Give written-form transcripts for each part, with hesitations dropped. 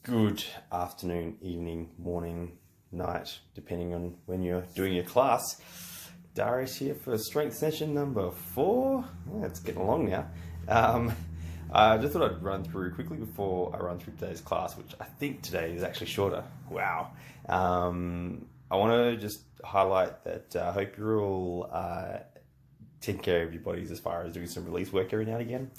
Good afternoon, evening, morning, night, depending on when you're doing your class. Darius here for strength session number 4. Yeah, it's getting along now. I just thought I'd run through quickly before I run through today's class, which I think today is actually shorter. Wow. I want to just highlight that I hope you're all taking care of your bodies as far as doing some release work every now and again.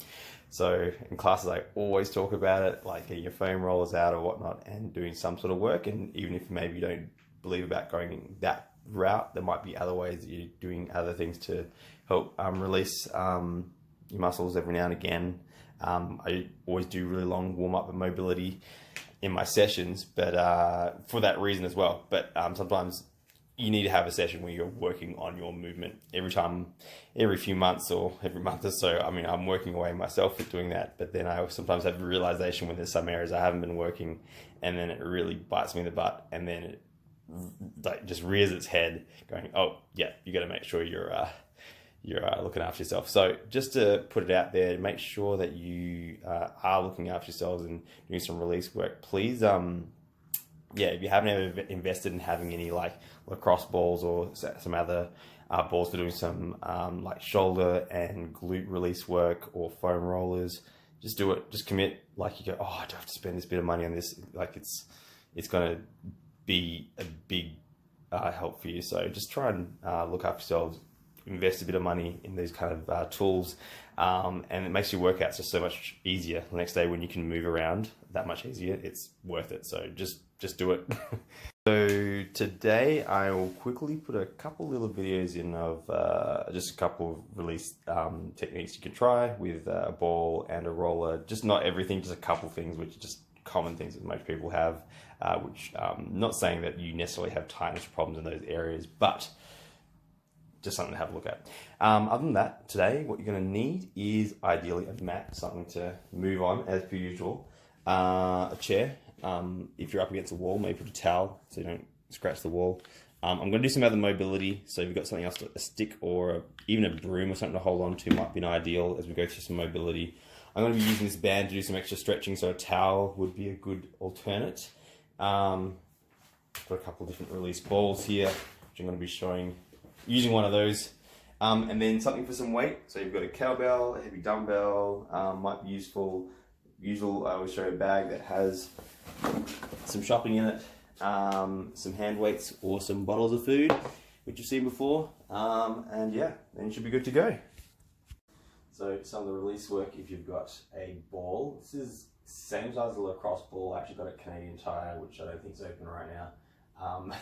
So in classes, I always talk about it, like getting your foam rollers out or whatnot and doing some sort of work. And even if maybe you don't believe about going that route, there might be other ways that you're doing other things to help release your muscles every now and again. I always do really long warm-up and mobility in my sessions, but for that reason as well. But sometimes you need to have a session where you're working on your movement every few months or every month or so. I mean, I'm working away myself at doing that, but then I sometimes have a realization when there's some areas I haven't been working, and then it really bites me in the butt, and then it just rears its head going, oh yeah, you got to make sure you're looking after yourself. So just to put it out there, make sure that you are looking after yourselves and doing some release work. Please, yeah, if you haven't ever invested in having any like lacrosse balls or some other balls for doing some like shoulder and glute release work or foam rollers, just do it. Just commit. Like you go, oh, I do have to spend this bit of money on this. Like it's going to be a big help for you. So just try and look after yourselves. Invest a bit of money in these kind of tools, and it makes your workouts just so much easier. The next day when you can move around that much easier, it's worth it. So just do it. So today I will quickly put a couple little videos in of just a couple of release techniques you can try with a ball and a roller. Just not everything, just a couple things which are just common things that most people have, which not saying that you necessarily have tightness problems in those areas, but just something to have a look at. Other than that, today what you're going to need is ideally a mat, something to move on as per usual, a chair. If you're up against a wall, maybe put a towel so you don't scratch the wall. I'm going to do some other mobility, so if you've got something else, a stick or even a broom or something to hold on to might be an ideal as we go through some mobility. I'm going to be using this band to do some extra stretching, so a towel would be a good alternate. Got a couple of different release balls here, which I'm going to be showing, using one of those. And then something for some weight, so you've got a kettlebell, a heavy dumbbell, might be useful. I always show a bag that has some shopping in it, some hand weights or some bottles of food, which you've seen before, and yeah, then you should be good to go. So some of the release work, if you've got a ball, this is same size as a lacrosse ball. I actually got a Canadian Tire, which I don't think is open right now.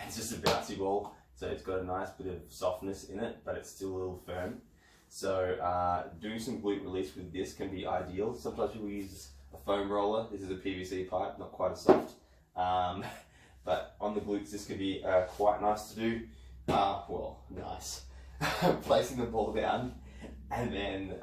It's just a bouncy ball, so it's got a nice bit of softness in it, but it's still a little firm. So doing some glute release with this can be ideal. Sometimes people use a foam roller. This is a PVC pipe, not quite as soft. But on the glutes, this could be quite nice to do. Well, nice. Placing the ball down and then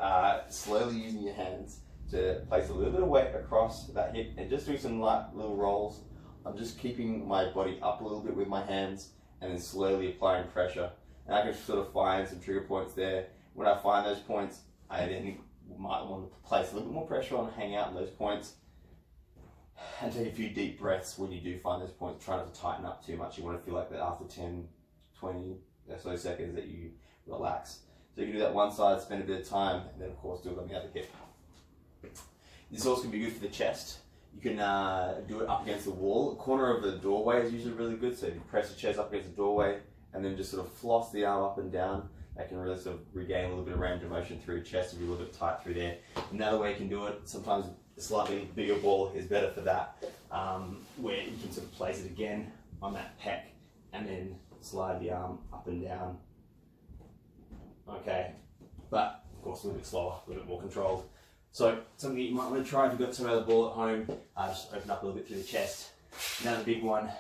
slowly using your hands to place a little bit of weight across that hip and just doing some light little rolls. I'm just keeping my body up a little bit with my hands and then slowly applying pressure. And I can sort of find some trigger points there. When I find those points, I then might want to place a little bit more pressure on, hang out in those points, and take a few deep breaths when you do find those points. Try not to tighten up too much. You want to feel like that after 10, 20 or so seconds that you relax. So you can do that one side, spend a bit of time, and then of course do it on the other hip. This also can be good for the chest. You can do it up against the wall. The corner of the doorway is usually really good. So if you press your chest up against the doorway and then just sort of floss the arm up and down, that can really sort of regain a little bit of range of motion through your chest if you're a little bit tight through there. Another way you can do it, sometimes a slightly bigger ball is better for that, where you can sort of place it again on that pec and then slide the arm up and down. Okay, but of course a little bit slower, a little bit more controlled. So something you might want to try if you've got some other ball at home, just open up a little bit through the chest. Another big one,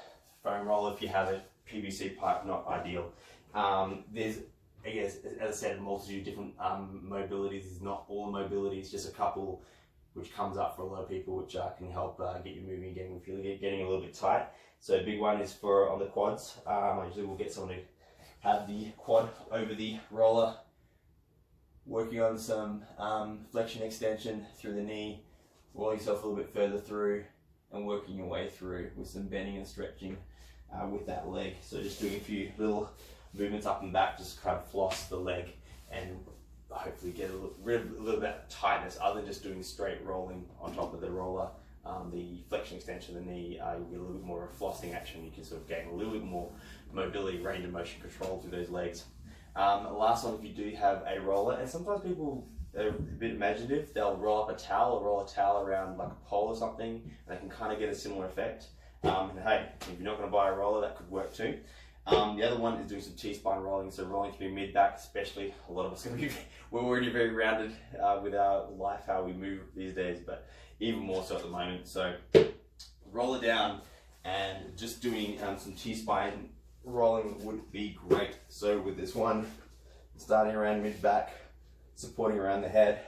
foam roller if you have it, PVC pipe, not ideal. There's, I guess, as I said, a multitude of different mobilities. Not all mobilities, just a couple which comes up for a lot of people, which can help get you moving again if you're getting a little bit tight. So a big one is for on the quads. I usually will get someone to have the quad over the roller, working on some flexion extension through the knee, roll yourself a little bit further through, and working your way through with some bending and stretching with that leg. So just doing a few little movements up and back, just kind of floss the leg and hopefully get a little bit of tightness other than just doing straight rolling on top of the roller. The flexion extension of the knee, you'll get a little bit more of a flossing action. You can sort of gain a little bit more mobility, range of motion control through those legs. Last one, if you do have a roller, and sometimes people are a bit imaginative, they'll roll up a towel or roll a towel around like a pole or something, and they can kind of get a similar effect. And hey, if you're not going to buy a roller, that could work too. The other one is doing some T-spine rolling, so rolling through mid-back especially. A lot of us we're already very rounded with our life, how we move these days, but even more so at the moment. So roll it down, and just doing some T-spine rolling would be great. So with this one, starting around mid-back, supporting around the head,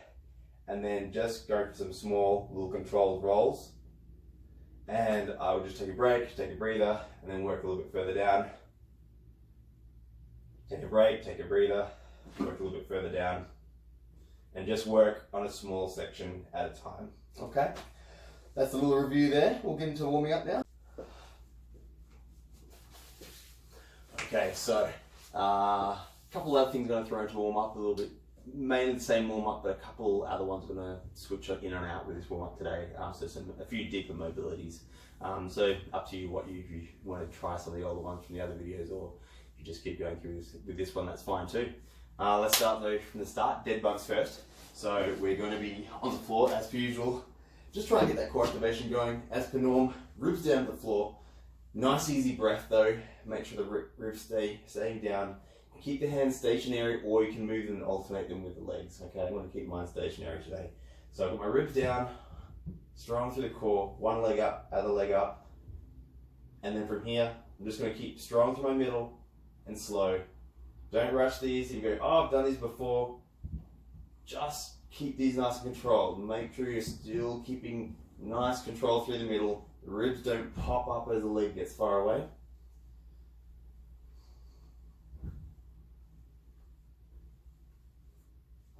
and then just go for some small little controlled rolls. And I would just take a break, take a breather, and then work a little bit further down. Take a break, take a breather, work a little bit further down, and just work on a small section at a time. Okay, that's a little review there. We'll get into warming up now. Okay, so a couple other things I'm going to throw into warm up a little bit. Mainly the same warm up, but a couple other ones I'm going to switch in and out with this warm up today. So a few deeper mobilities. So up to you if you want to try some of the older ones from the other videos, or if you just keep going through this with this one, that's fine too. Let's start though from the start. Dead bugs first. So we're going to be on the floor as per usual. Just try and get that core activation going as per norm. Ribs down to the floor. Nice easy breath though. Make sure the ribs staying down. Keep the hands stationary, or you can move them and alternate them with the legs. Okay, I want to keep mine stationary today. So I've got my ribs down, strong through the core, one leg up, other leg up. And then from here, I'm just going to keep strong through my middle and slow. Don't rush these. You go, oh, I've done these before. Just keep these nice and controlled. Make sure you're still keeping nice control through the middle. The ribs don't pop up as the leg gets far away.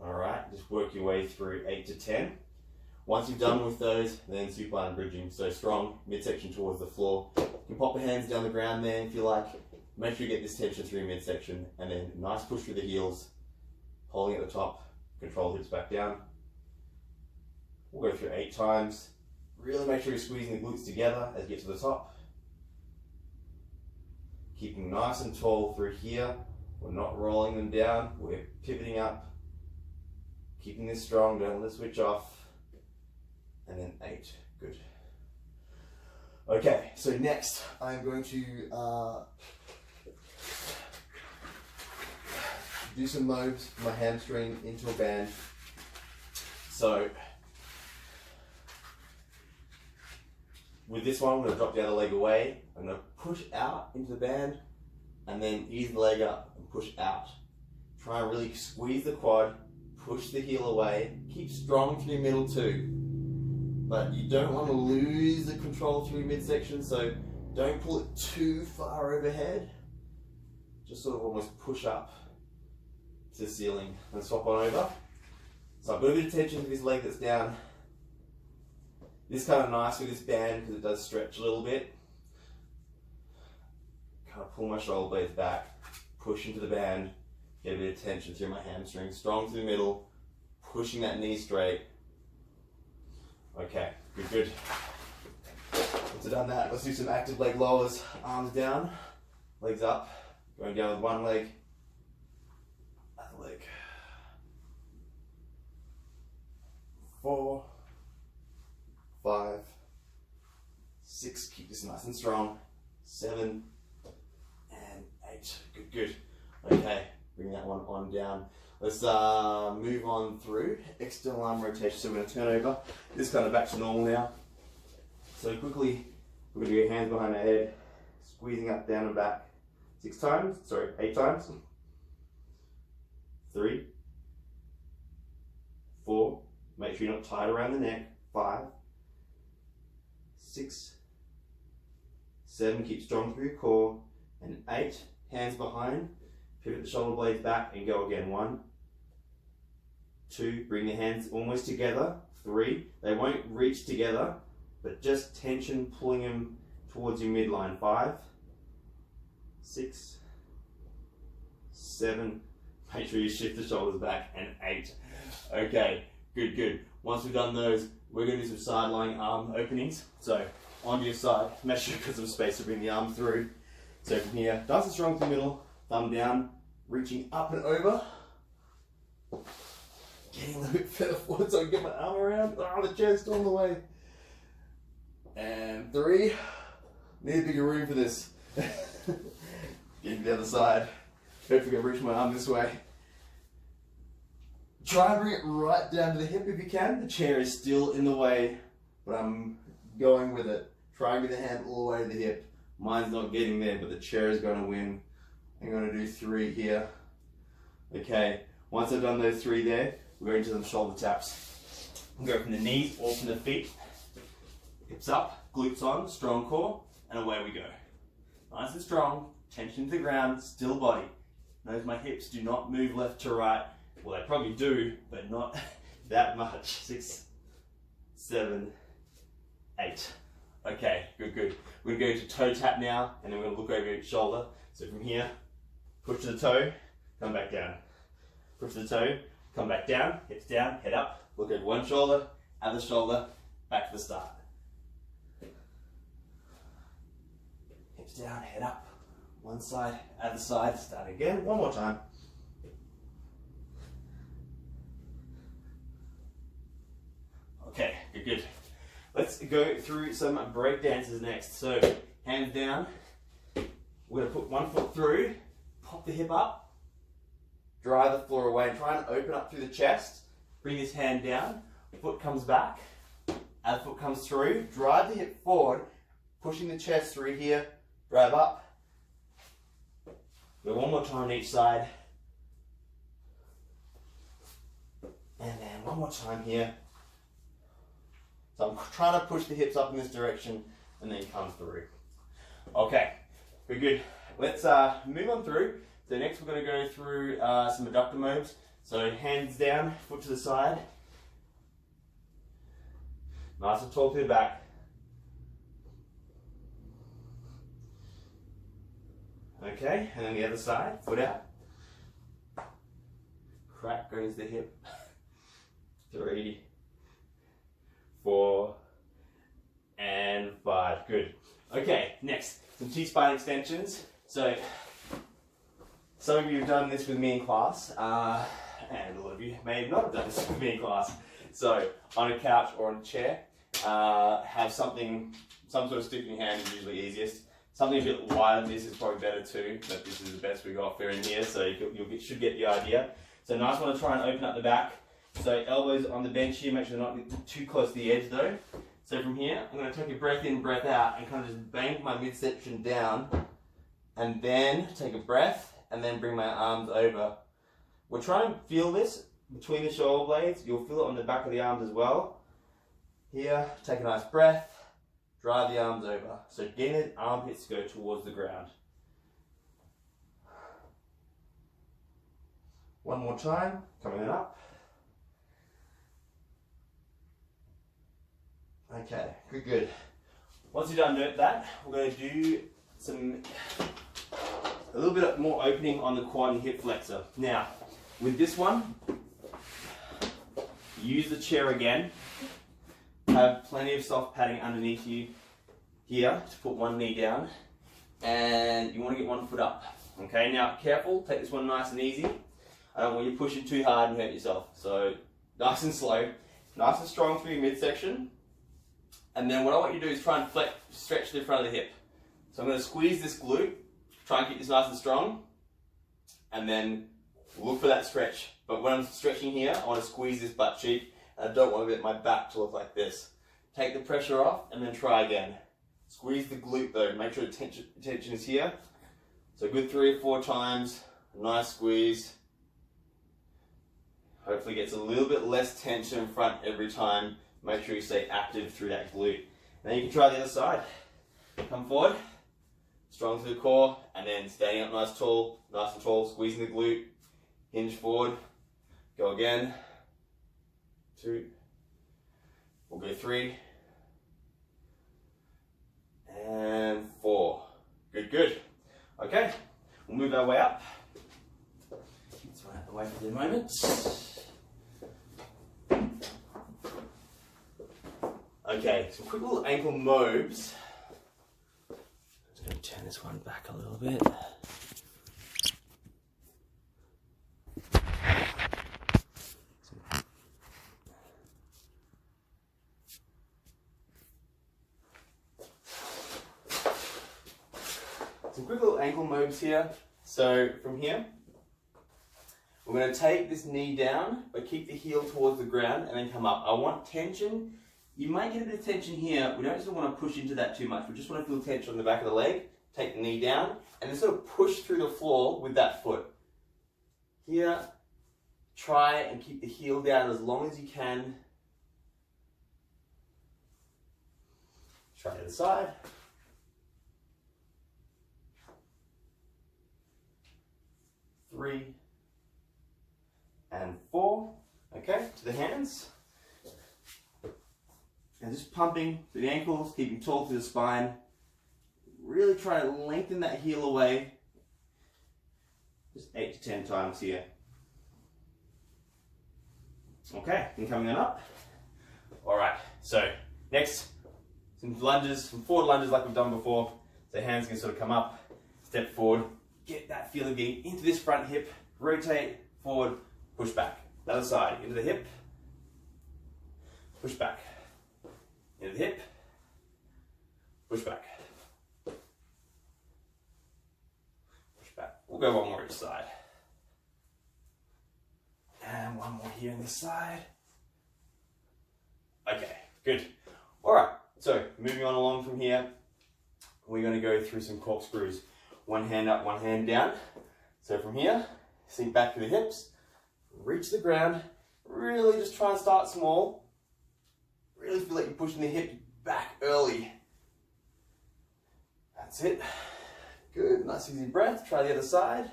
Alright, just work your way through 8 to 10. Once you've done with those, then supine bridging. So strong, midsection towards the floor. You can pop the hands down the ground there if you like. Make sure you get this tension through midsection, and then nice push through the heels, holding at the top, control the hips back down. We'll go through 8 times. Really make sure you're squeezing the glutes together as you get to the top. Keeping nice and tall through here. We're not rolling them down, we're pivoting up. Keeping this strong, don't let it switch off. And then 8, good. Okay, so next I'm going to do some moves for my hamstring into a band. So with this one, I'm going to drop the other leg away. I'm going to push out into the band and then ease the leg up and push out. Try and really squeeze the quad. Push the heel away, keep strong through middle too. But you don't want to lose the control through midsection, so don't pull it too far overhead. Just sort of almost push up to the ceiling and swap on over. So I've got a bit of tension to this leg that's down. This is kind of nice with this band because it does stretch a little bit. Kind of pull my shoulder blades back, push into the band. Get a bit of tension through my hamstring, strong through the middle, pushing that knee straight. Okay, good. Once I've done that, let's do some active leg lowers. Arms down, legs up, going down with one leg, other leg. 4, 5, 6, keep this nice and strong. 7 and 8, good. Okay. Bring that one on down. Let's move on through external arm rotation. So we're going to turn over. This kind of back to normal now. So quickly, we're going to get hands behind our head, squeezing up, down and back. 8 times. 3, 4. Make sure you're not tight around the neck. 5, 6, 7. Keep strong through your core. And 8. Hands behind. Pivot the shoulder blades back and go again. 1, 2, bring the hands almost together. 3, they won't reach together. but just tension, pulling them towards your midline. 5, 6, 7, make sure you shift the shoulders back, and 8. Okay, good, good. Once we've done those, we're going to do some side lying arm openings. So onto your side, make sure you've got some space to bring the arm through. So from here, nice and strong to the middle, thumb down, reaching up and over. Getting a little bit further forward so I can get my arm around. Oh, the chair's still in the way. And 3, need a bigger room for this. Getting to the other side. Don't forget to reach my arm this way. Try and bring it right down to the hip if you can. The chair is still in the way, but I'm going with it. Try and get the hand all the way to the hip. Mine's not getting there, but the chair is going to win. I'm going to do 3 here. Okay, once I've done those 3 there, we're going to some shoulder taps. We'll go from the knees or from the feet. Hips up, glutes on, strong core, and away we go. Nice and strong, tension to the ground, still body. Notice my hips do not move left to right. Well, they probably do, but not that much. 6, 7, 8. Okay, good, good. We're going to go to toe tap now, and then we're going to look over each shoulder. So from here, push to the toe, come back down. Push to the toe, come back down, hips down, head up. Look over one shoulder, other shoulder, back to the start. Hips down, head up. One side, other side, start again. One more time. Okay, good, good. Let's go through some break dances next. So, hands down. We're going to put one foot through, pop the hip up, drive the floor away, and try and open up through the chest. Bring this hand down, foot comes back, other foot comes through, drive the hip forward, pushing the chest through here, drive up. Go one more time on each side. And then one more time here. So I'm trying to push the hips up in this direction and then come through. Okay, very good. Let's move on through. So next we're going to go through some adductor moves. So hands down, foot to the side. Nice and tall to the back. Okay, and then the other side, foot out. Crack goes the hip. 3, 4, and 5. Good. Okay, next, some T-spine extensions. So, some of you have done this with me in class, and a lot of you may not have done this with me in class. So, on a couch or on a chair, have something, some sort of stick in your hand is usually easiest. Something a bit wider than this is probably better too, but this is the best we got for in here, so you should get the idea. So nice one to try and open up the back. So elbows on the bench here, make sure they're not too close to the edge though. So from here, I'm going to take a breath in, breath out, and kind of just bank my midsection down, and then take a breath, and then bring my arms over. We're trying to feel this between the shoulder blades. You'll feel it on the back of the arms as well. Here, take a nice breath. Drive the arms over. So getting the armpits go towards the ground. One more time, coming up. Okay, good, good. Once you're done doing that, we're going to do a little bit more opening on the quad and hip flexor. Now, with this one, use the chair again. Have plenty of soft padding underneath you here to put one knee down, and you want to get one foot up. Okay, now careful, take this one nice and easy. I don't want you pushing too hard and hurt yourself. So nice and slow, nice and strong through your midsection. And then what I want you to do is try and stretch the front of the hip. So I'm going to squeeze this glute, try and keep this nice and strong, and then look for that stretch. But when I'm stretching here, I want to squeeze this butt cheek. I don't want to get my back to look like this. Take the pressure off and then try again. Squeeze the glute though, make sure the tension is here. So good 3 or 4 times, nice squeeze. Hopefully gets a little bit less tension in front every time. Make sure you stay active through that glute. Then you can try the other side. Come forward, strong through the core, and then standing up nice and tall, squeezing the glute, hinge forward, go again. 2, we'll go 3, move our way up. Let's run out the way for the moment. Okay, some quick little ankle mobs. I'm just going to turn this one back a little bit. Some quick little ankle mobs here. So from here, we're going to take this knee down, but keep the heel towards the ground and then come up. I want tension. You might get a bit of tension here. We don't just want to push into that too much. We just want to feel tension on the back of the leg. Take the knee down and then sort of push through the floor with that foot. Here, try and keep the heel down as long as you can. Try the other side. Three and four. Okay, to the hands. And just pumping through the ankles, keeping tall through the spine. Really try to lengthen that heel away. Just 8 to 10 times here. Okay, and coming on up. All right, so next, some lunges, some forward lunges like we've done before. So hands can sort of come up, step forward, get that feel of getting into this front hip, rotate, forward, push back. The other side, into the hip, push back. Into the hip, push back. Push back. We'll go one more each side. And one more here on this side. Okay, good. All right, so moving on along from here, we're going to go through some corkscrews. One hand up, one hand down. So from here, sink back to the hips, reach the ground, really just try and start small. Really feel like you're pushing the hip back early. That's it. Good, nice easy breath. Try the other side.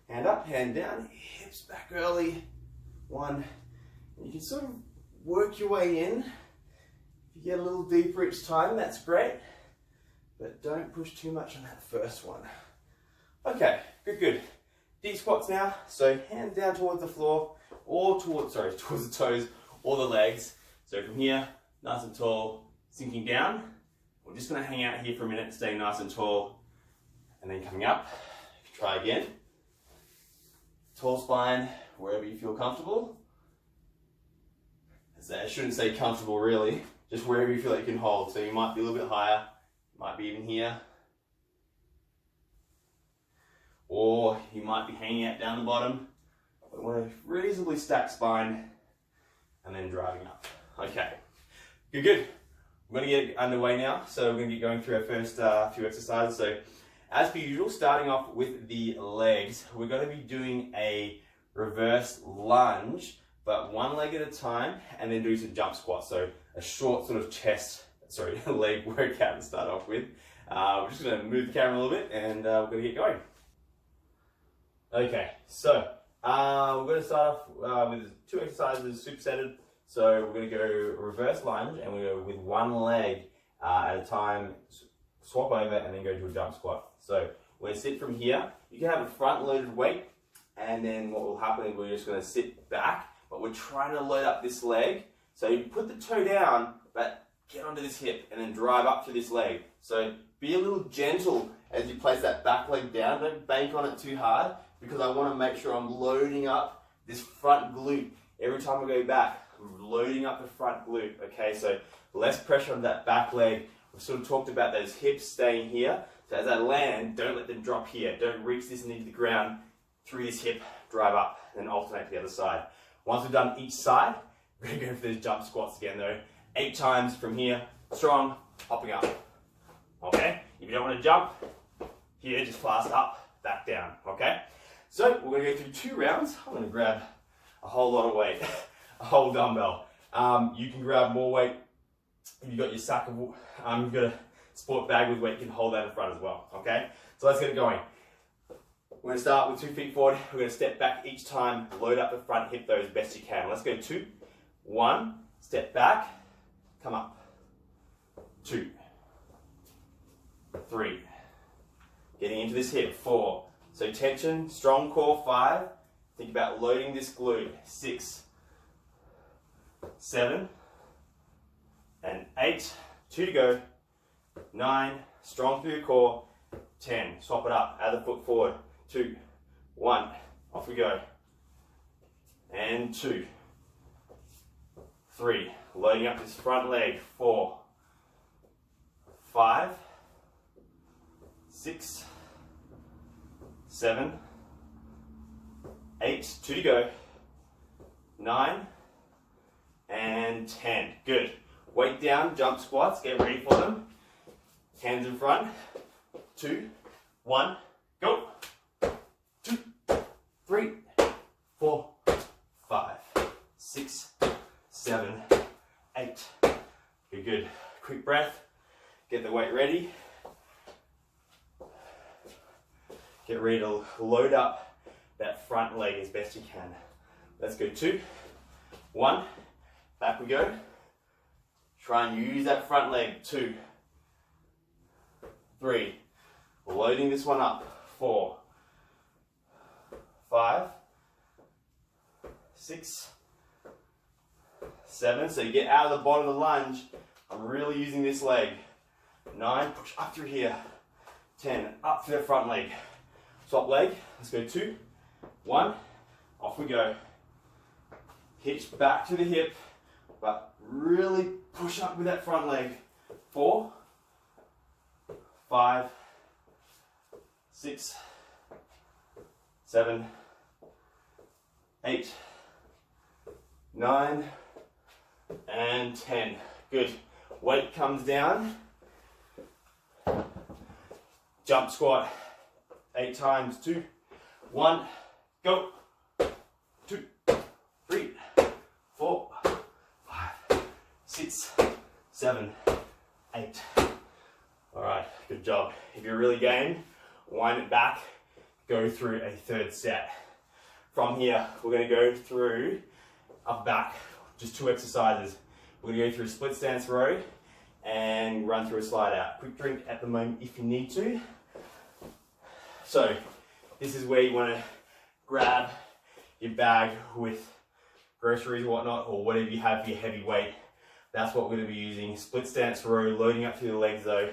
Hand up, hand down, hips back early. One. And you can sort of work your way in. If you get a little deeper each time, that's great. But don't push too much on that first one. Okay, good, good. Deep squats now. So hands down towards the floor, or towards the toes or the legs. So from here, nice and tall, sinking down. We're just going to hang out here for a minute, stay nice and tall, and then coming up. Try again. Tall spine, wherever you feel comfortable. I shouldn't say comfortable really, just wherever you feel like you can hold. So you might be a little bit higher, might be even here. Or you might be hanging out down the bottom. We want a reasonably stacked spine, and then driving up. Okay. Good, good. We're going to get underway now. So we're going to get going through our first few exercises. So as per usual, starting off with the legs, we're going to be doing a reverse lunge, but one leg at a time, and then do some jump squats. So a short sort of leg workout to start off with. We're just going to move the camera a little bit, and we're going to get going. Okay, so we're going to start off with two exercises, supersetted. So we're going to go reverse lunge, and we go with one leg at a time, swap over, and then go to a jump squat. So we're going to sit from here. You can have a front loaded weight, and then what will happen is we're just going to sit back, but we're trying to load up this leg. So you put the toe down, but get onto this hip, and then drive up to this leg. So be a little gentle as you place that back leg down. Don't bank on it too hard, because I want to make sure I'm loading up this front glute. Every time I go back, I'm loading up the front glute, okay? So less pressure on that back leg. We've sort of talked about those hips staying here. So as I land, don't let them drop here. Don't reach this knee to the ground, through this hip, drive up, and then alternate to the other side. Once we've done each side, we're going to go for those jump squats again though. 8 times from here, strong, hopping up, okay? If you don't want to jump, here, just fast up, back down, okay? So we're going to go through 2 rounds. I'm going to grab a whole lot of weight, a whole dumbbell. You can grab more weight if you've got your sack of, you've got a sport bag with weight, you can hold that in front as well, okay? So let's get it going. We're going to start with 2 feet forward. We're going to step back each time, load up the front hip though as best you can. Let's go 2, 1, step back, come up, 2, 3, getting into this hip, 4. So So tension, strong core, 5. Think about loading this glute, 6, 7, and 8. 2 to go, 9, strong through your core, 10. Swap it up, add the foot forward, 2, 1, off we go. And 2, 3, loading up this front leg, 4, 5, 6, 7, 8, 2 to go, 9, and 10. Good. Weight down, jump squats, get ready for them. Hands in front, 2, 1, go. 2, 3, 4, 5, 6, 7, 8. Good, good. Quick breath, get the weight ready. Get ready to load up that front leg as best you can. Let's go, 2, 1, back we go. Try and use that front leg, 2, 3, loading this one up, 4, 5, 6, 7, so you get out of the bottom of the lunge, I'm really using this leg, 9, push up through here, 10, up through the front leg, swap leg, let's go, 2, 1, off we go, hitch back to the hip, but really push up with that front leg, 4, 5, 6, 7, 8, 9, and 10. Good. Weight comes down. Jump squat 8 times. 2, 1, go. 2, 3, 4, 5, 6, 7, 8. All right, good job. If you're really game, wind it back, go through a 3rd set. From here, we're going to go through up back, just 2 exercises. We're going to go through a split stance row and run through a slide out. Quick drink at the moment if you need to. So this is where you want to grab your bag with groceries, whatnot, or whatever you have for your heavy weight. That's what we're going to be using. Split stance row, loading up through the legs though.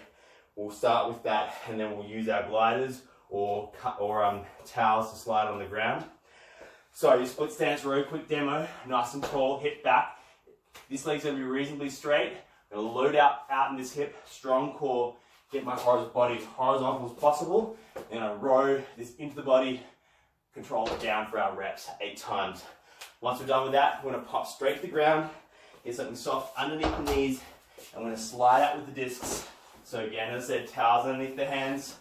We'll start with that and then we'll use our gliders or towels to slide on the ground. So your split stance row, quick demo, nice and tall, hip back. This leg's going to be reasonably straight. I'm going to load out in this hip, strong core, get my body as horizontal as possible. Then I row this into the body, control it down for our reps, 8 times. Once we're done with that, we're going to pop straight to the ground, get something soft underneath the knees. I'm going to slide out with the discs. So again, as I said, towels underneath the hands.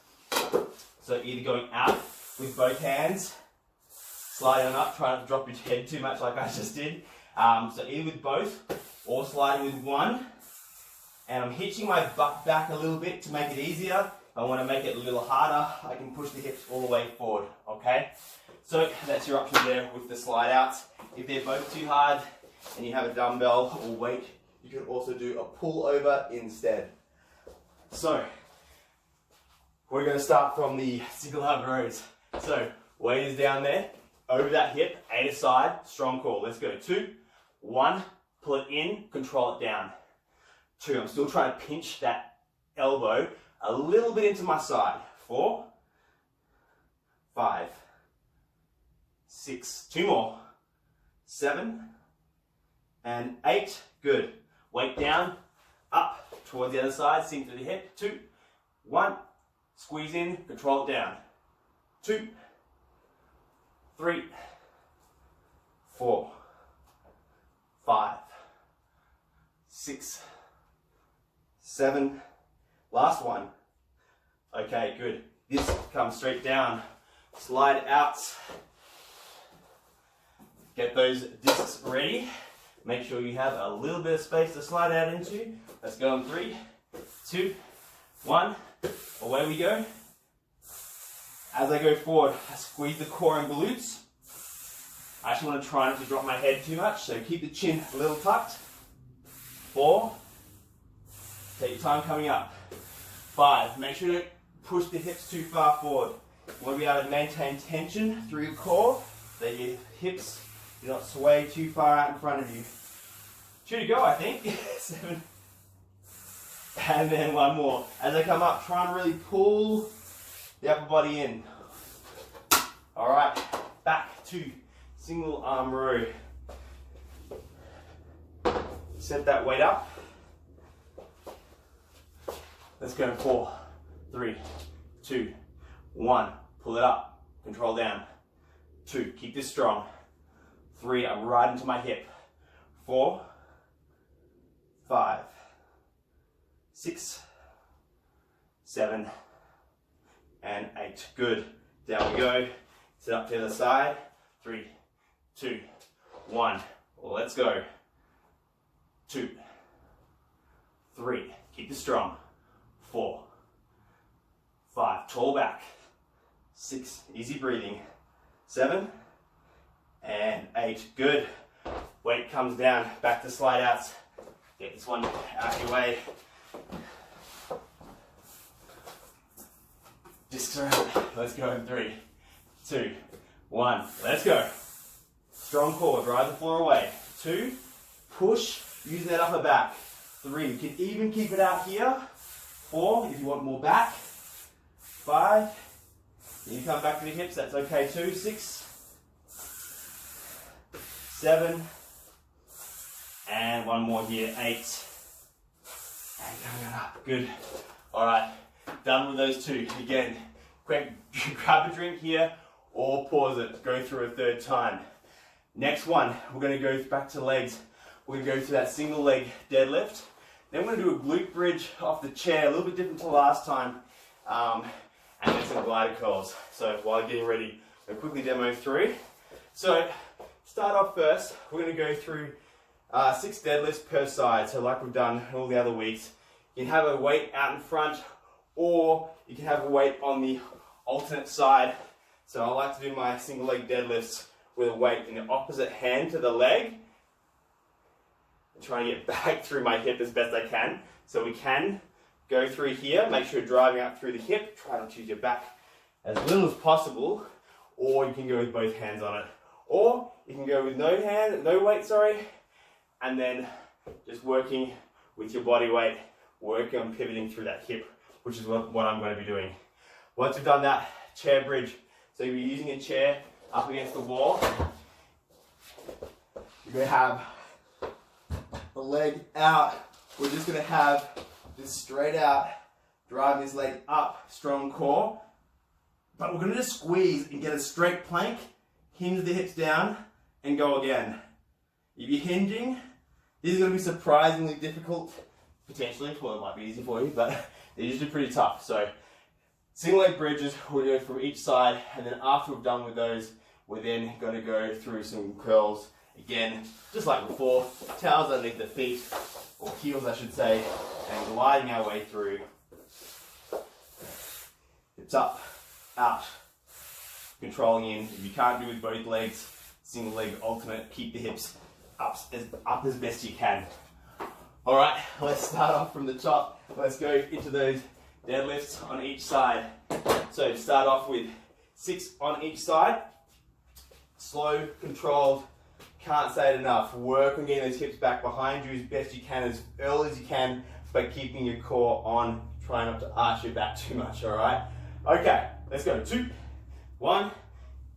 So either going out with both hands, sliding on up, try not to drop your head too much like I just did. So either with both or sliding with one. And I'm hitching my butt back a little bit to make it easier. If I want to make it a little harder, I can push the hips all the way forward, okay? So that's your option there with the slide outs. If they're both too hard and you have a dumbbell or weight, you can also do a pull over instead. So, we're going to start from the single arm rows. So, weight is down there, over that hip, 8 aside, strong core. Let's go. 2, 1, pull it in, control it down. 2, I'm still trying to pinch that elbow a little bit into my side. 4, 5, 6, 2 more, 7, and 8. Good. Weight down, up towards the other side, sink through the hip. 2, 1, squeeze in, control it down. 2, 3, 4, 5, 6, 7. Last one. Okay, good. This comes straight down. Slide out. Get those discs ready. Make sure you have a little bit of space to slide out into. Let's go in 3, 2, 1. Away we go. As I go forward, I squeeze the core and glutes. I actually want to try not to drop my head too much, so keep the chin a little tucked. 4. Take your time coming up. 5. Make sure you don't push the hips too far forward. You want to be able to maintain tension through your core, that your hips do not sway too far out in front of you. 2 to go, I think. 7. And then 1 more. As I come up, try and really pull the upper body in. All right, back to single arm row. Set that weight up. Let's go in 4, 3, 2, 1. Pull it up, control down. 2, keep this strong. 3, I'm right into my hip. 4, 5, 6, 7, and 8. Good. Down we go. Sit up to the other side. 3, 2, 1. Let's go. 2, 3. Keep this strong. 4, 5. Tall back. 6. Easy breathing. 7 and 8. Good. Weight comes down. Back to slide outs. Get this one out your way. Discs around. Let's go in 3, 2, 1. Let's go. Strong core. Drive the floor away. 2. Push. Using that upper back. 3. You can even keep it out here. 4. If you want more back. 5. You come back to the hips. That's okay too. 6, 7, and 1 more here. 8. And coming up. Good. All right. Done with those 2. Again, quick, grab a drink here or pause it. Go through a 3rd time. Next one, we're going to go back to legs. We're going to go through that single leg deadlift. Then we're going to do a glute bridge off the chair, a little bit different to last time. And then some glider curls. So while getting ready, I'll quickly demo through. So start off first, we're going to go through 6 deadlifts per side. So like we've done all the other weeks. You can have a weight out in front, or you can have a weight on the alternate side. So I like to do my single leg deadlifts with a weight in the opposite hand to the leg. And trying to get back through my hip as best I can. So we can go through here, make sure you're driving up through the hip. Try not to use your back as little as possible. Or you can go with both hands on it. Or you can go with no weight, and then just working with your body weight, working on pivoting through that hip, which is what I'm going to be doing. Once you've done that, chair bridge. So you're using a chair up against the wall. You're going to have the leg out. We're just going to have this straight out, driving this leg up, strong core. But we're going to just squeeze and get a straight plank, hinge the hips down, and go again. If you're hinging, this is going to be surprisingly difficult, potentially. Well, it might be easy for you, but they're usually pretty tough. So single leg bridges, we'll go from each side, and then after we've done with those, we're then going to go through some curls. Again, just like before, towels underneath the feet, or heels I should say, and gliding our way through. Hips up, out, controlling in. If you can't do with both legs, single leg alternate, keep the hips up as best you can. All right, let's start off from the top. Let's go into those deadlifts on each side. So start off with 6 on each side. Slow, controlled, can't say it enough. Work on getting those hips back behind you as best you can, as early as you can, but keeping your core on. Try not to arch your back too much, all right? Okay, let's go. 2, 1,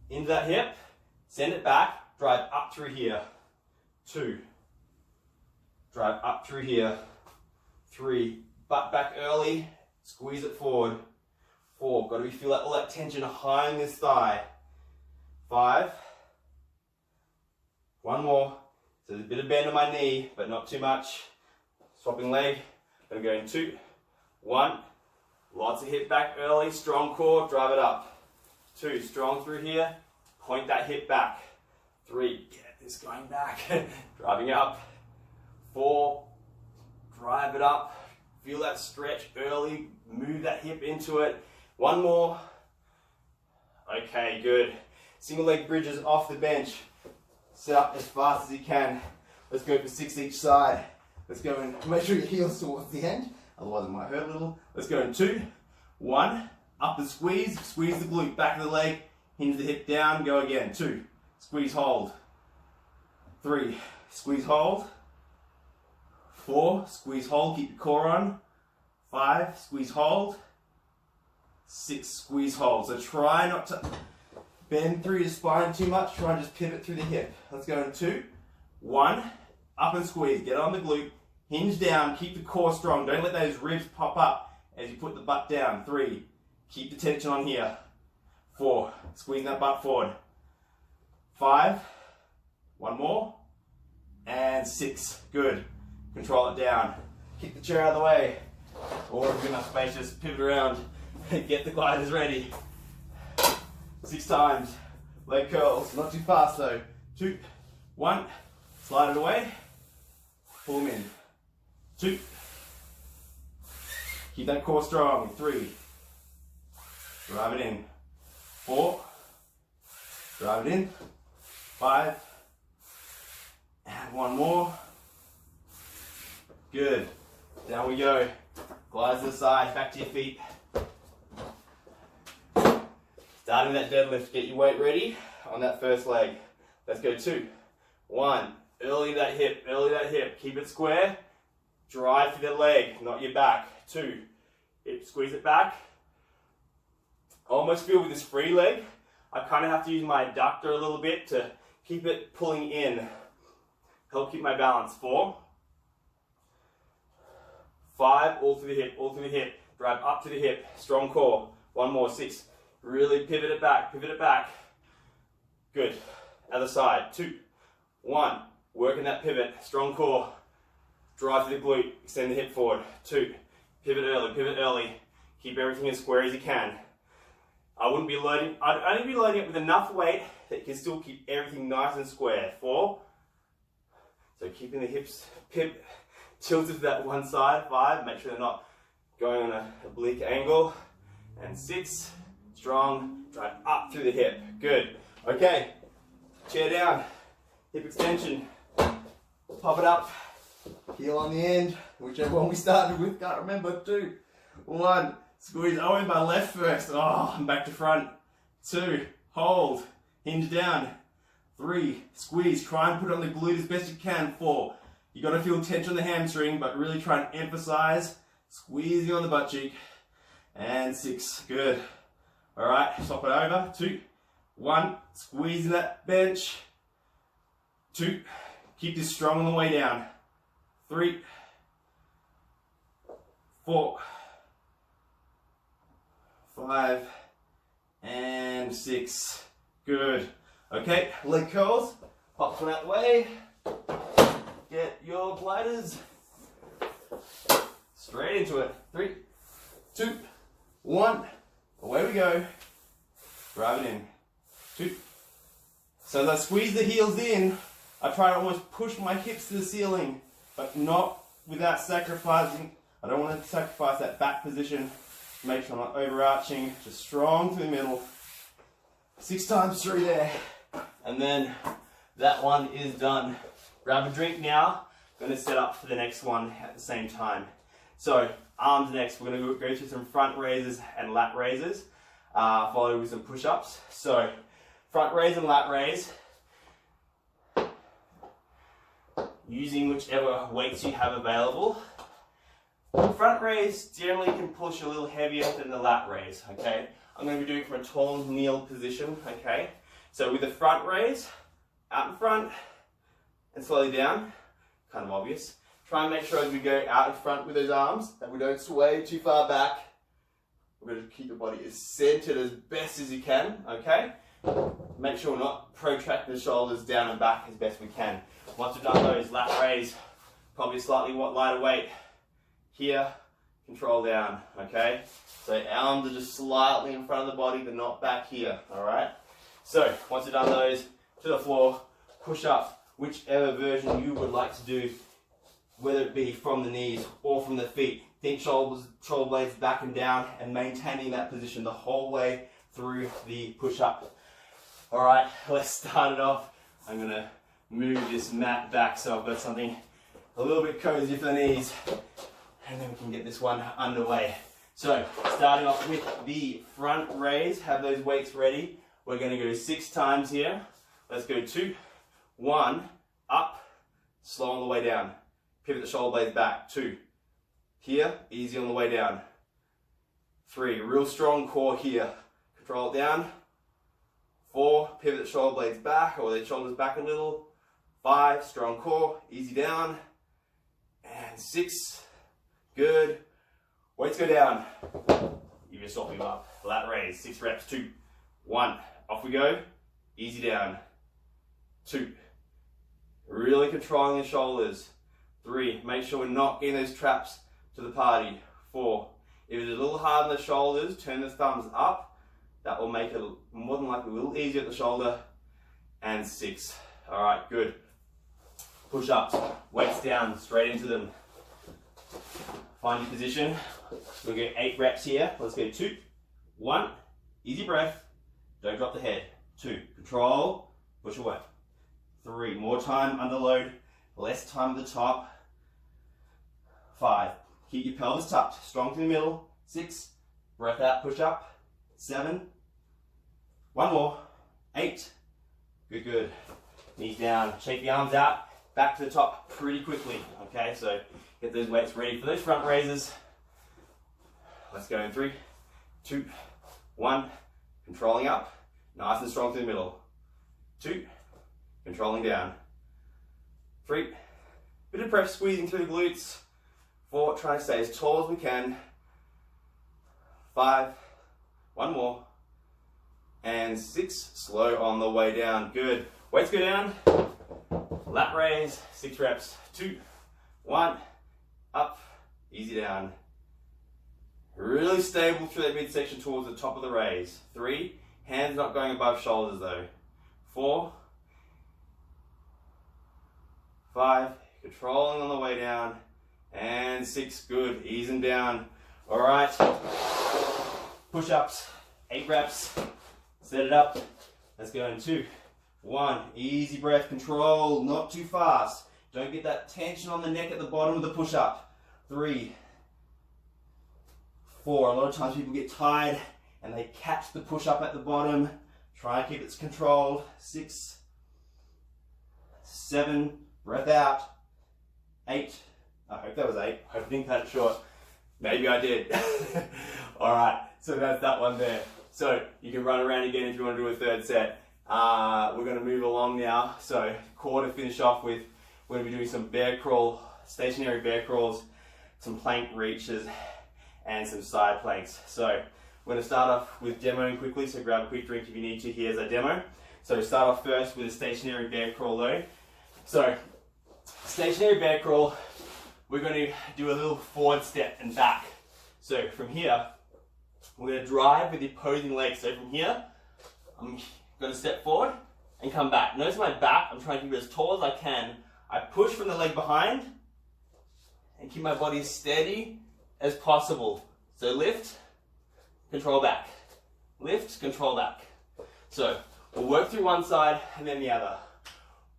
into that hip, send it back, drive up through here. 2, drive up through here. 3, butt back early, squeeze it forward. 4, got to feel all that tension high in this thigh. 5, 1 more. So there's a bit of bend on my knee, but not too much. Swapping leg. Gonna go in 2, 1. Lots of hip back early, strong core, drive it up. 2, strong through here, point that hip back. 3, get this going back, driving up. 4, drive it up. Feel that stretch early, move that hip into it. 1 more. Okay, good. Single leg bridges off the bench. Set up as fast as you can. Let's go for 6 each side. Let's go and make sure your heels towards the end, otherwise it might hurt a little. Let's go in 2, 1, up and squeeze the glute, back of the leg, hinge the hip down, go again. 2, squeeze, hold. 3, squeeze, hold. 4, squeeze, hold, keep your core on. 5, squeeze, hold. 6, squeeze, hold. So try not to bend through your spine too much, try and just pivot through the hip. Let's go in 2, 1, up and squeeze, get on the glute, hinge down, keep the core strong, don't let those ribs pop up as you put the butt down. 3, keep the tension on here. 4, squeeze that butt forward. 5, 1 more, and 6, good. Control it down. Kick the chair out of the way, or if you're enough space, just pivot around. Get the gliders ready. 6 times, leg curls, not too fast though. 2, 1, slide it away, pull them in. 2, keep that core strong. 3, drive it in. 4, drive it in. 5, and 1 more. Good. Down we go. Glide to the side, back to your feet. Starting that deadlift, get your weight ready on that first leg. Let's go 2, 1, early that hip, keep it square. Drive through the leg, not your back. 2, hip, squeeze it back. Almost feel with this free leg, I kind of have to use my adductor a little bit to keep it pulling in. Help keep my balance. 4, 5, all through the hip, drive up to the hip, strong core. 1 more. 6, really pivot it back, good. Other side. 2, 1, working that pivot, strong core, drive to the glute, extend the hip forward. 2, pivot early, keep everything as square as you can. I'd only be loading it with enough weight that you can still keep everything nice and square. 4, so keeping the hips tilted to that one side. 5, make sure they're not going on an oblique angle. And 6, strong, drive up through the hip. Good. Okay, chair down, hip extension, pop it up, heel on the end, whichever one we started with, can't remember. 2, 1, squeeze. I went my left first. Oh, I'm back to front. 2, hold, hinge down. 3, squeeze, try and put it on the glute as best you can. 4, you got to feel tension on the hamstring, but really try and emphasize squeezing on the butt cheek. And 6, good. All right, swap it over. 2, 1, squeezing that bench. 2, keep this strong on the way down. 3, 4, 5, and 6. Good. Okay, leg curls. Pop one out the way. Get your gliders. Straight into it. 3, 2, 1. Away we go. Drive it in. 2. So as I squeeze the heels in, I try to almost push my hips to the ceiling, but not without sacrificing. I don't want to sacrifice that back position. Make sure I'm not overarching. Just strong through the middle. 6 times through there. And then that one is done. Grab a drink now. Going to set up for the next one at the same time. So arms next. We're going to go through some front raises and lat raises, followed with some push-ups. So front raise and lat raise, using whichever weights you have available. Front raise generally can push a little heavier than the lat raise, okay? I'm going to be doing it from a tall kneel position, okay? So with the front raise, out in front and slowly down, kind of obvious. Try and make sure as we go out in front with those arms that we don't sway too far back. We're going to keep the body as centered as best as you can, okay? Make sure we're not protracting the shoulders down and back as best we can. Once we've done those, lat raise, probably slightly lighter weight. Here, control down, okay? So arms are just slightly in front of the body, but not back here, all right? So once you've done those, to the floor, push up, whichever version you would like to do, whether it be from the knees or from the feet. Think shoulder blades back and down and maintaining that position the whole way through the push-up. All right, let's start it off. I'm gonna move this mat back so I've got something a little bit cozy for the knees, and then we can get this one underway. So starting off with the front raise, have those weights ready. We're going to go 6 times here. Let's go 2, 1, up, slow on the way down. Pivot the shoulder blades back, 2. Here, easy on the way down. 3, real strong core here. Control it down. 4, pivot the shoulder blades back or the shoulders back a little. 5, strong core, easy down. And 6, good. Weights go down. You just stop him up. Lat raise, 6 reps, 2, 1. Off we go. Easy down. 2. Really controlling the shoulders. 3, make sure we're not getting those traps to the party. 4, if it's a little hard on the shoulders, turn the thumbs up. That will make it more than likely a little easier at the shoulder. And 6. All right, good. Push-ups, weights down, straight into them. Find your position. We'll go 8 reps here. Let's go 2, 1, easy breath. Don't drop the head. 2, control, push away. 3, more time under load, less time at the top. 5, keep your pelvis tucked, strong through the middle. 6, breath out, push up. 7, 1 more. 8, good, good. Knees down, shake the arms out, back to the top pretty quickly. Okay, so get those weights ready for those front raises. Let's go in 3, 2, 1, controlling up, nice and strong through the middle. 2, controlling down. 3, bit of press squeezing through the glutes. 4, try to stay as tall as we can. 5, 1 more. And 6, slow on the way down. Good. Weights go down. Lat raise, 6 reps. 2, 1, up, easy down. Really stable through that midsection towards the top of the raise. 3, hands not going above shoulders though. 4, 5, controlling on the way down. And 6, good, easing down. All right, push-ups, 8 reps. Set it up. Let's go in 2, 1, easy breath, control, not too fast. Don't get that tension on the neck at the bottom of the push-up. 3, 4, a lot of times people get tired and they catch the push-up at the bottom. Try and keep it controlled. 6, 7, breath out. 8, I hope that was 8. I hope I didn't cut it short. Maybe I did. All right, so that's that one there. So you can run around again if you want to do a third set. We're going to move along now. So core to finish off with, we're going to be doing some bear crawl, stationary bear crawls, some plank reaches, and some side planks. So we're going to start off with demoing quickly, so grab a quick drink if you need to. Here's our demo. So we start off first with a stationary bear crawl though. So stationary bear crawl, we're going to do a little forward step and back. So from here, we're going to drive with the opposing leg. So from here, I'm going to step forward and come back. Notice my back, I'm trying to keep it as tall as I can. I push from the leg behind and keep my body as steady as possible. So lift, control back. Lift, control back. So we'll work through one side and then the other.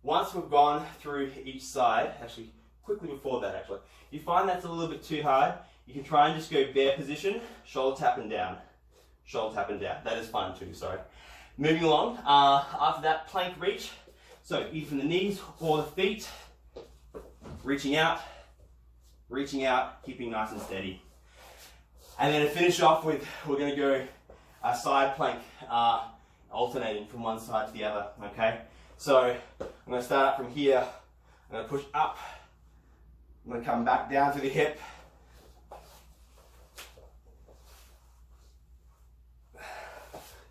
Once we've gone through each side, actually quickly before that actually, if you find that's a little bit too hard, you can try and just go bear position, shoulder tap and down. Shoulder tap and down. That is fun too, sorry. Moving along, after that, plank reach. So either from the knees or the feet, reaching out, keeping nice and steady. And then to finish off with, we're going to go a side plank, alternating from one side to the other, okay? So I'm going to start up from here, I'm going to push up, I'm going to come back down to the hip,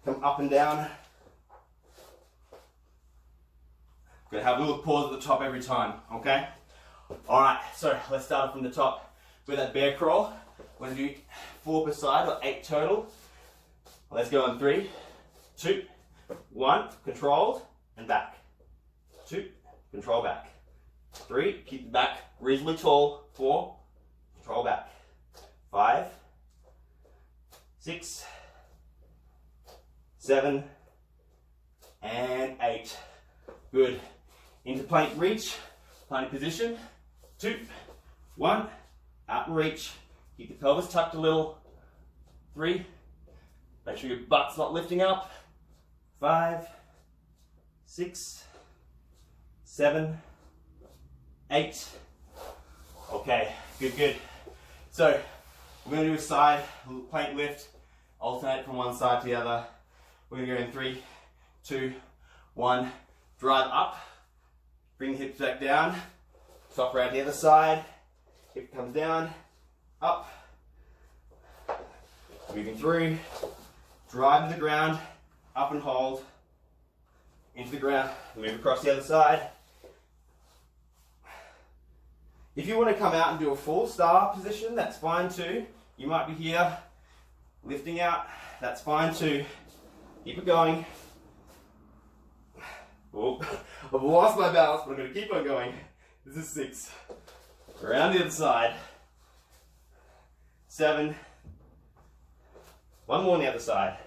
come up and down. Gonna have a little pause at the top every time, okay? Alright, so let's start from the top with that bear crawl. We're gonna do 4 per side, or 8 total. Let's go on 3, 2, 1, controlled, and back. 2, control back. 3, keep the back reasonably tall. 4, control back. 5, 6, 7, and 8. Good. Into plank reach, plank position. 2, 1, out and reach. Keep the pelvis tucked a little. 3. Make sure your butt's not lifting up. 5, 6, 7, 8. Okay, good, good. So we're going to do a side plank lift, alternate from one side to the other. We're going to go in 3, 2, 1. Drive up, bring the hips back down, top around the other side, hip comes down, up, moving through, drive to the ground, up and hold, into the ground, move across the other side. If you want to come out and do a full star position, that's fine too. You might be here, lifting out, that's fine too. Keep it going. Oh, I've lost my balance, but I'm going to keep on going. This is 6. Around the other side. 7. One more on the other side.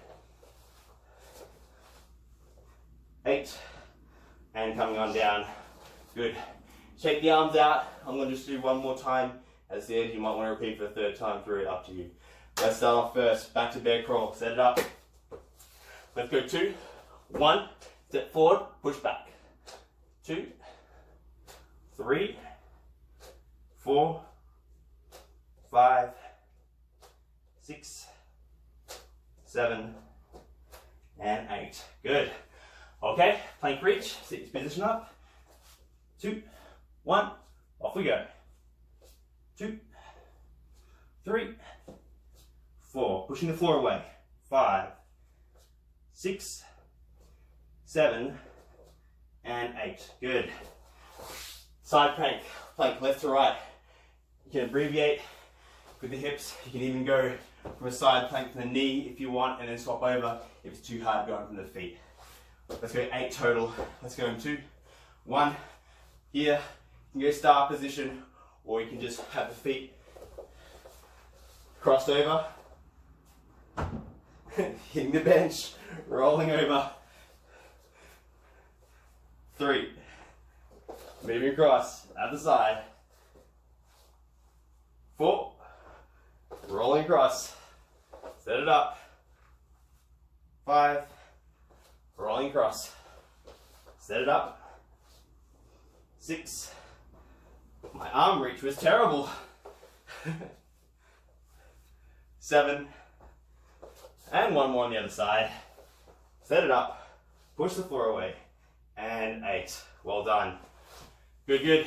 8. And coming on down. Good. Shake the arms out. I'm going to just do one more time. As said, you might want to repeat for the 3rd time through it, up to you. Let's start off first. Back to bear crawl. Set it up. Let's go 2, 1. Step forward, push back. 2, 3, 4, 5, 6, 7, and 8. Good. Okay, plank reach. Sit your position up. 2, 1. Off we go. 2, 3, 4. Pushing the floor away. 5, 6, 7, and 8. Good. Side plank. Plank left to right. You can abbreviate with the hips. You can even go from a side plank to the knee if you want, and then swap over if it's too hard going from the feet. Let's go 8 total. Let's go in 2, 1. Here, you can go star position, or you can just have the feet crossed over, hitting the bench, rolling over. 3. Moving across, other side. 4. Rolling across. Set it up. 5. Rolling across. Set it up. 6. My arm reach was terrible. 7. And one more on the other side. Set it up. Push the floor away. And 8. Well done. Good, good.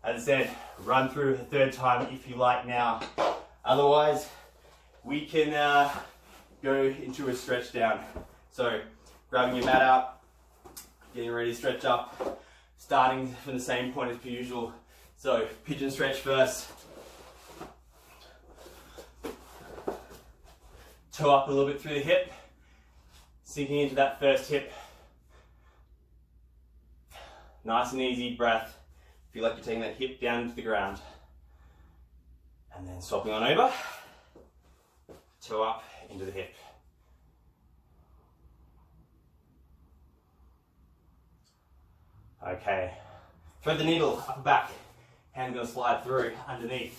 As I said, run through a 3rd time if you like now. Otherwise, we can go into a stretch down. So, grabbing your mat out, getting ready to stretch up, starting from the same point as per usual. So, pigeon stretch first. Toe up a little bit through the hip, sinking into that first hip. Nice and easy breath. Feel like you're taking that hip down into the ground. And then swapping on over. Toe up into the hip. Okay. Thread the needle, upper back. Hand's gonna slide through underneath.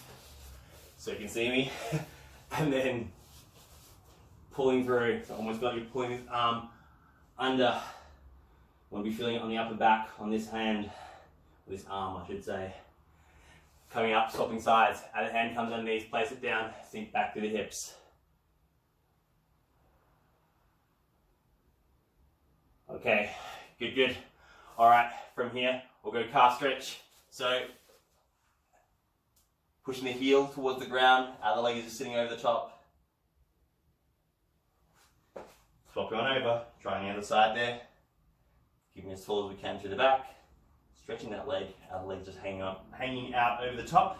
So you can see me. And then pulling through. So almost got you pulling this arm under. Want to be feeling it on the upper back, on this hand, or this arm I should say. Coming up, swapping sides. Other hand comes underneath, place it down, sink back to the hips. Okay, good, good. All right, from here, we'll go calf stretch. So, pushing the heel towards the ground, other leg is just sitting over the top. Swap on over, trying the other side there. Keeping as tall as we can through the back. Stretching that leg, other leg just hanging out over the top.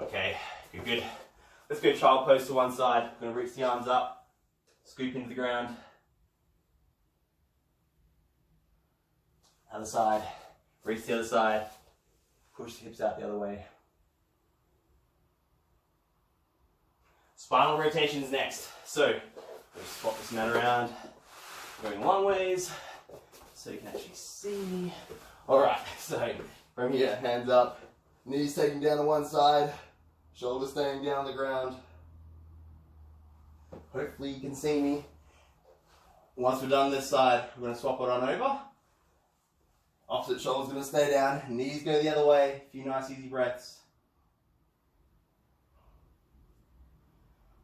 Okay, good, good. Let's go child pose to one side. I'm going to reach the arms up, scoop into the ground. Other side, reach the other side, push the hips out the other way. Spinal rotations next. So, just swap this mat around, going long ways, so you can actually see me. Alright, so from here, hands up, knees taken down to one side, Shoulders staying down the ground. Hopefully you can see me. Once we're done this side, we're going to swap it on over. Opposite shoulder's going to stay down, knees go the other way. A few nice easy breaths.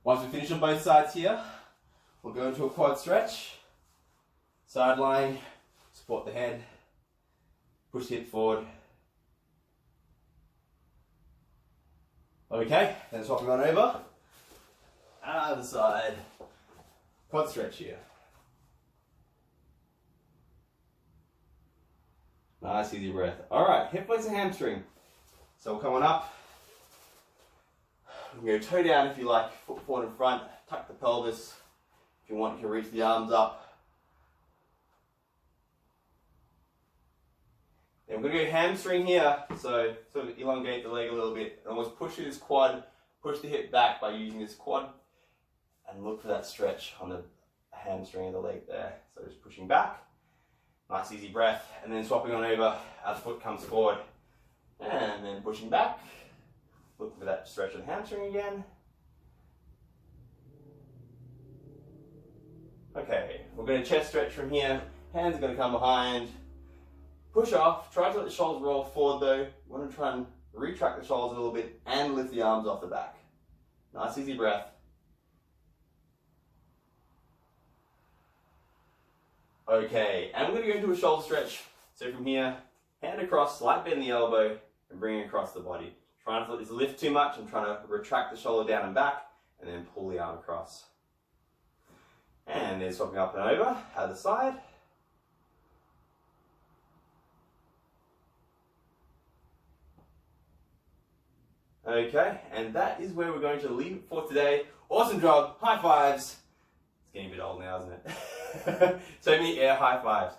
Once we finish on both sides here, we'll go into a quad stretch. Side lying, support the head, push the hip forward. Okay, then swapping on over. Other side. Quad stretch here. Nice easy breath. Alright, hip flexor hamstring. So we're coming up. We can go toe down if you like, foot forward in front, tuck the pelvis. If you want, you can reach the arms up. Then we're going to go hamstring here, so sort of elongate the leg a little bit, and almost push through this quad, push the hip back by using this quad, and look for that stretch on the hamstring of the leg there. So just pushing back, nice easy breath, and then swapping on over as foot comes forward, and then pushing back, looking for that stretch of the hamstring again. Okay, we're going to chest stretch from here, hands are going to come behind. Push off, try to let the shoulders roll forward though. You want to try and retract the shoulders a little bit and lift the arms off the back. Nice easy breath. Okay, and we're going to go into a shoulder stretch. So from here, hand across, slight bend in the elbow and bring it across the body. Try not to let this lift too much. I'm trying to retract the shoulder down and back and then pull the arm across. And then swapping up and over, other side. Okay, and that is where we're going to leave it for today. Awesome job, high fives. It's getting a bit old now, isn't it? So many air high fives.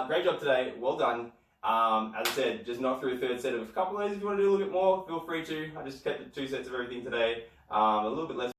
Great job today, well done. As I said, just knock through the third set of a couple of those. If you want to do a little bit more, feel free to. I just kept the 2 sets of everything today. A little bit less